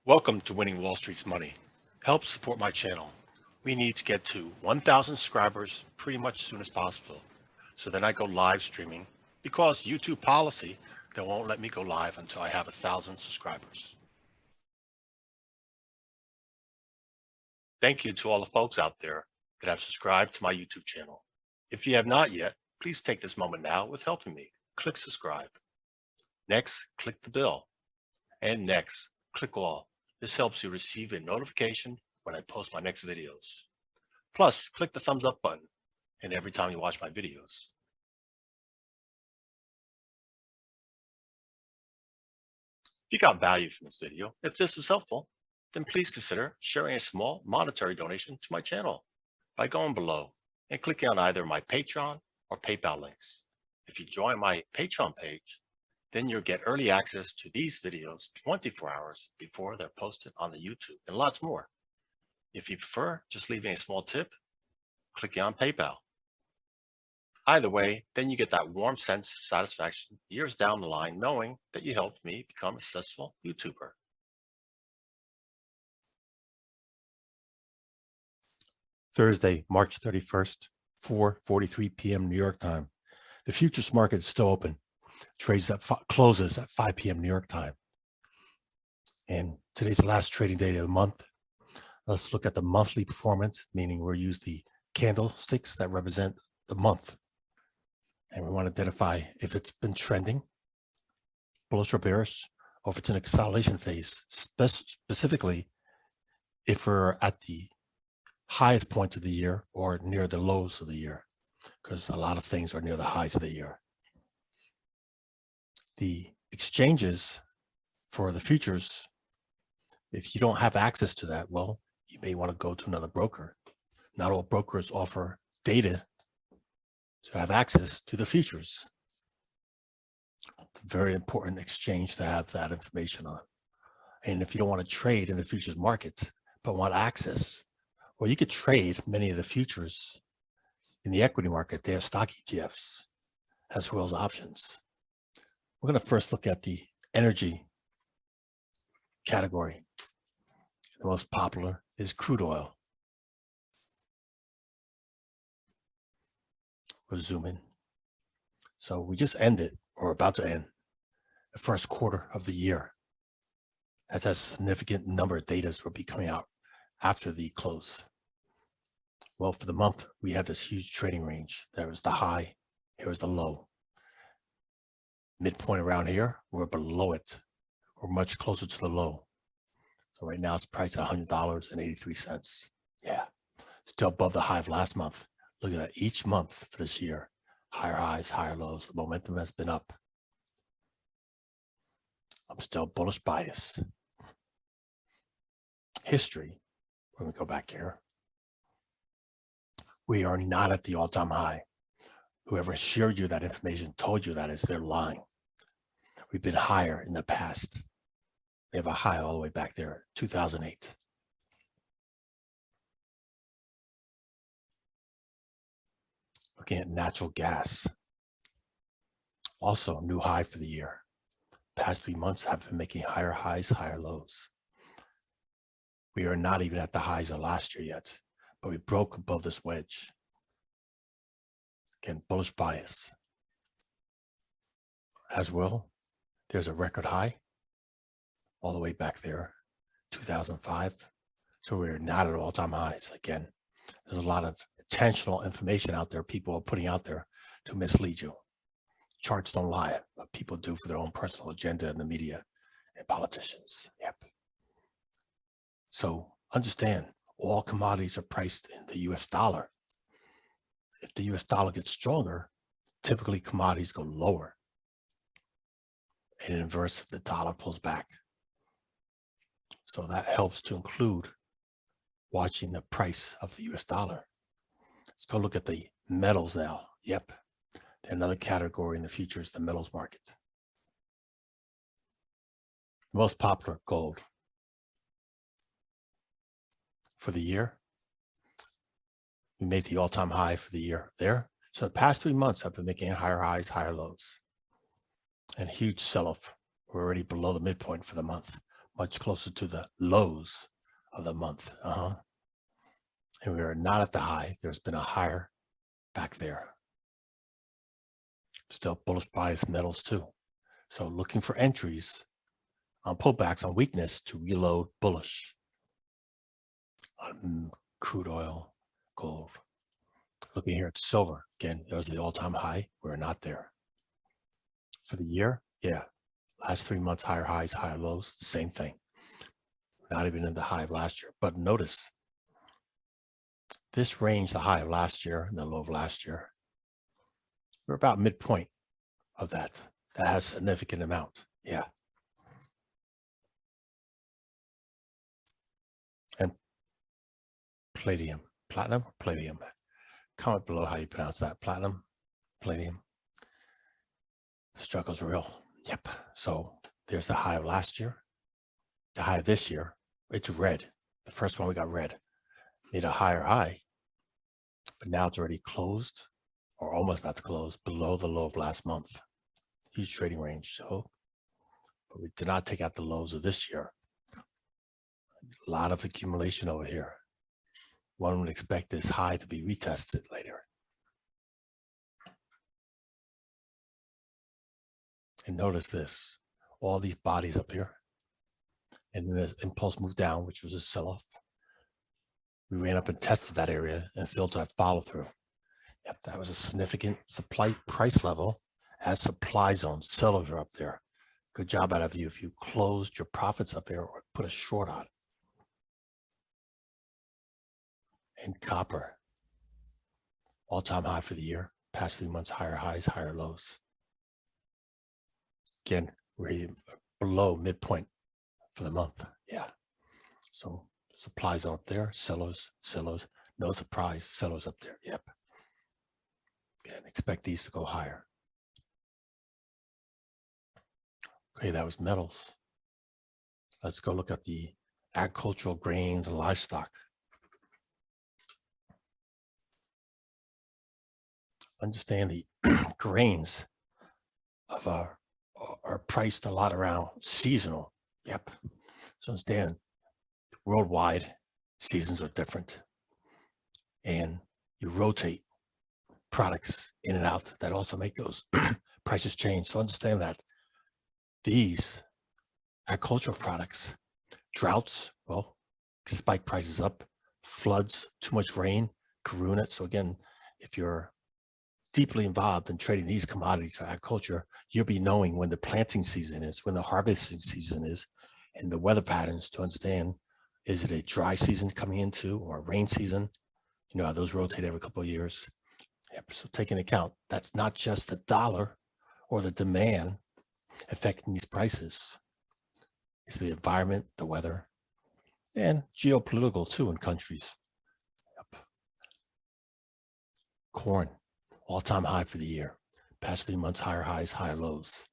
Welcome to Winning Wall Street's Money. Help support my channel. We need to get to 1,000 subscribers pretty much as soon as possible. So then I go live streaming because YouTube policy, they won't let me go live until I have 1,000 subscribers. Thank you to all the folks out there that have subscribed to my YouTube channel. If you have not yet, please take this moment now with helping me. Click subscribe. Next, click the bell. And next, click all. This helps you receive a notification when I post my next videos. Plus, click the thumbs up button and every time you watch my videos. If you got value from this video, if this was helpful, then please consider sharing a small monetary donation to my channel by going below and clicking on either my Patreon or PayPal links. If you join my Patreon page, then you'll get early access to these videos 24 hours before they're posted on the YouTube and lots more. If you prefer just leaving a small tip, click on PayPal. Either way, then you get that warm sense of satisfaction years down the line knowing that you helped me become a successful YouTuber. Thursday, March 31st, 4:43 p.m. New York time. The futures market is still open. Trades that closes at 5 p.m. New York time. And today's the last trading day of the month. Let's look at the monthly performance, meaning we'll use the candlesticks that represent the month. And we want to identify if it's been trending, bullish or bearish, or if it's in a consolidation phase, specifically if we're at the highest points of the year or near the lows of the year, because a lot of things are near the highs of the year. The exchanges for the futures, if you don't have access to that, well, you may want to go to another broker. Not all brokers offer data to have access to the futures. It's a very important exchange to have that information on. And if you don't want to trade in the futures market, but want access, well, you could trade many of the futures in the equity market. They have stock ETFs as well as options. We're going to first look at the energy category. The most popular is crude oil. We'll zoom in. So we just ended, or about to end, the first quarter of the year. That's a significant number of data will be coming out after the close. Well, for the month, we had this huge trading range. There was the high, here was the low. Midpoint around here, we're below it. We're much closer to the low. So right now it's priced at $100.83. Yeah, still above the high of last month. Look at that, each month for this year, higher highs, higher lows. The momentum has been up. I'm still bullish bias. History, when we go back here, we are not at the all-time high. Whoever shared you that information, told you that, is they're lying. We've been higher in the past. We have a high all the way back there, 2008. Looking at natural gas. Also, new high for the year. Past 3 months have been making higher highs, higher lows. We are not even at the highs of last year yet, but we broke above this wedge. Again, bullish bias. As well, there's a record high all the way back there, 2005. So we're not at all-time highs. Again, there's a lot of intentional information out there people are putting out there to mislead you. Charts don't lie, but people do for their own personal agenda in the media and politicians. Yep. So understand, all commodities are priced in the US dollar. If the US dollar gets stronger, typically commodities go lower. And in inverse, if the dollar pulls back. So that helps to include watching the price of the US dollar. Let's go look at the metals now. Yep. Another category in the futures, the metals market. Most popular, gold. For the year, we made the all-time high for the year there. So the past 3 months have been making higher highs, higher lows. And huge sell-off. We're already below the midpoint for the month. much closer to the lows of the month. And we are not at the high. There's been a higher back there. Still bullish bias metals too. So looking for entries on pullbacks on weakness to reload bullish on crude oil, gold. Looking here at silver, again, it was the all-time high. We're not there. For the year, yeah, last 3 months, higher highs, higher lows, same thing. Not even in the high of last year. But notice this range, the high of last year and the low of last year, we're about midpoint of that. That has a significant amount. Yeah. And platinum, comment below how you pronounce that. Platinum, palladium. Struggle's real. Yep. So there's the high of last year. The high of this year, it's red. The first one we got red. Made a higher high, but now it's already closed or almost about to close below the low of last month. Huge trading range. So, but we did not take out the lows of this year. A lot of accumulation over here. One would expect this high to be retested later. And notice this, all these bodies up here. And then this impulse moved down, which was a sell-off. We ran up and tested that area and failed to have follow through. Yep, that was a significant supply price level as supply zone. Sellers are up there. Good job out of you if you closed your profits up there or put a short on. And copper, all-time high for the year. Past 3 months, higher highs, higher lows. Again, we're below midpoint for the month. Yeah. So supply zone up there, sellers, no surprise, sellers up there. Yep. And expect these to go higher. Okay, that was metals. Let's go look at the agricultural grains and livestock. Understand the grains of are priced a lot around seasonal. Yep. So understand worldwide seasons are different. And you rotate products in and out that also make those prices change. So understand that these agricultural products, droughts, well, spike prices up, floods, too much rain, can ruin it. So again, if you're deeply involved in trading these commodities for agriculture, you'll be knowing when the planting season is, when the harvesting season is, and the weather patterns to understand, is it a dry season coming into or a rain season? You know how those rotate every couple of years. Yep. So take into account, that's not just the dollar or the demand affecting these prices. It's the environment, the weather, and geopolitical too in countries. Yep. Corn, all-time high for the year. Past 3 months, higher highs, higher lows.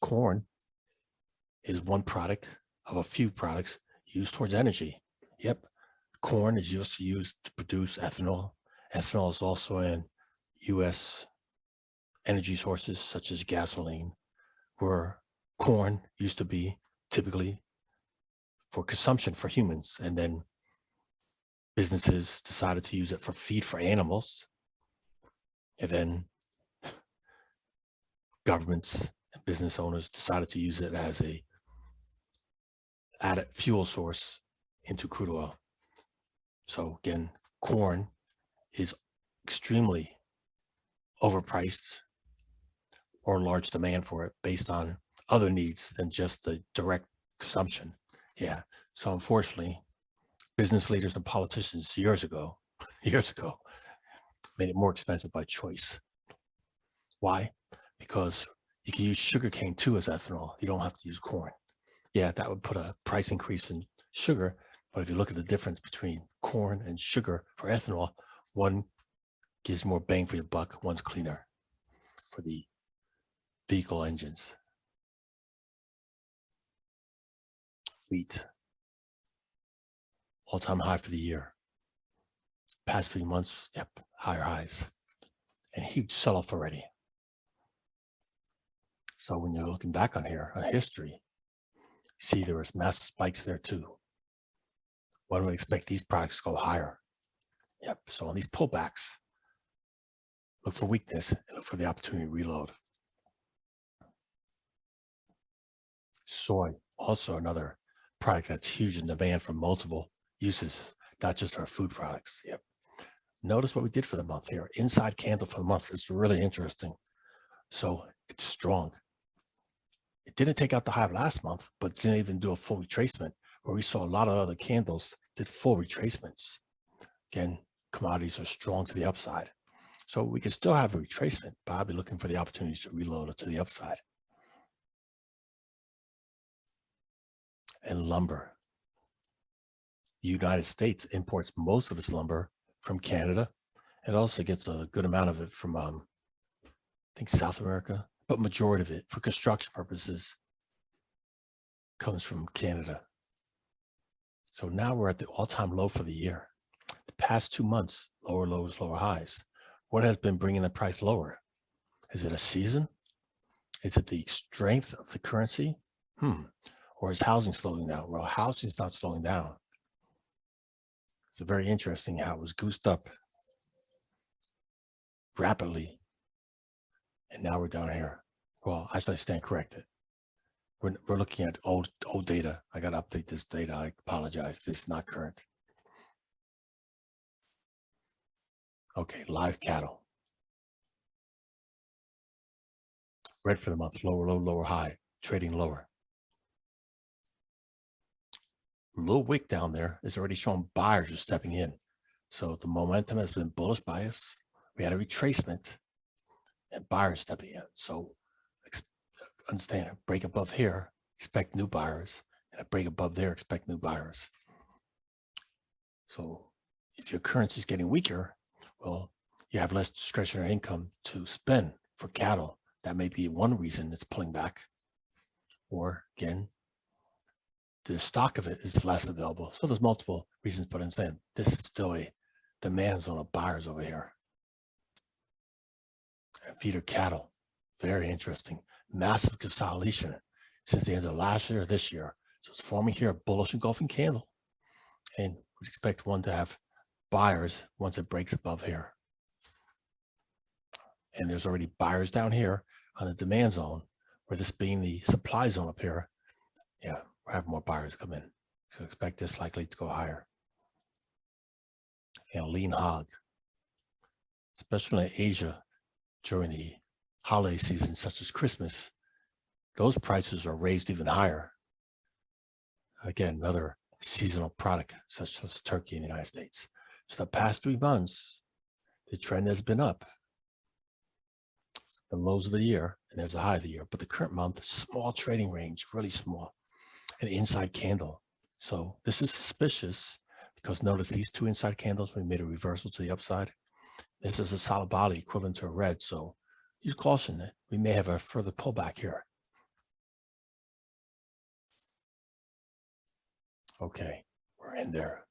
Corn is one product of a few products used towards energy. Yep. Corn is used to produce ethanol. Ethanol is also in U.S. energy sources such as gasoline, where corn used to be typically for consumption for humans. And then businesses decided to use it for feed for animals. And then governments and business owners decided to use it as a added fuel source into crude oil. So again, corn is extremely overpriced or large demand for it based on other needs than just the direct consumption. Yeah. So unfortunately, business leaders and politicians years ago, made it more expensive by choice. Why? Because you can use sugarcane too as ethanol. You don't have to use corn. Yeah, that would put a price increase in sugar. But if you look at the difference between corn and sugar for ethanol, one gives more bang for your buck, one's cleaner for the vehicle engines. Wheat, all-time high for the year. Past 3 months, yep, higher highs. And huge sell-off already. So when you're looking back on here, on history, See, there was massive spikes there too. One would expect these products to go higher. Yep. So on these pullbacks, look for weakness and look for the opportunity to reload. Soy, also another product that's huge in demand for multiple uses, not just our food products. Yep. Notice what we did for the month here. Inside candle for the month. It's really interesting. So it's strong. It didn't take out the high of last month, but didn't even do a full retracement, where we saw a lot of other candles did full retracements. Again, commodities are strong to the upside. So we can still have a retracement, but I'll be looking for the opportunities to reload it to the upside. And lumber. The United States imports most of its lumber from Canada. It also gets a good amount of it from, I think, South America, but majority of it for construction purposes comes from Canada. So now we're at the all-time low for the year. The past 2 months, lower lows, lower highs. What has been bringing the price lower? Is it a season? Is it the strength of the currency? Or is housing slowing down? Well, housing is not slowing down. It's very interesting how it was goosed up rapidly. And now we're down here. Well, actually, I stand corrected. We're looking at old data. I got to update this data. I apologize. This is not current. Okay, live cattle. Red for the month, lower low, lower high, trading lower. Little wick down there is already showing buyers are stepping in. So the momentum has been bullish bias. We had a retracement and buyers stepping in. So understand, a break above here, expect new buyers, and a break above there, expect new buyers. So if your currency is getting weaker, well, you have less discretionary income to spend for cattle. That may be one reason it's pulling back. Or again, the stock of it is less available. So there's multiple reasons, but I'm saying this is still a demand zone of buyers over here. And feeder cattle, very interesting. Massive consolidation since the end of last year or this year. So it's forming here a bullish engulfing candle. And we'd expect one to have buyers once it breaks above here. And there's already buyers down here on the demand zone, where this being the supply zone up here. Yeah, we'll have more buyers come in. So expect this likely to go higher. And lean hog, especially in Asia during the holiday season, such as Christmas, those prices are raised even higher. Again, another seasonal product, such as turkey in the United States. So the past 3 months, the trend has been up. The lows of the year, and there's a high of the year. But the current month, small trading range, really small, an inside candle. So this is suspicious because notice these 2 inside candles, we made a reversal to the upside. This is a solid body equivalent to a red. So use caution. We may have a further pullback here. Okay, we're in there.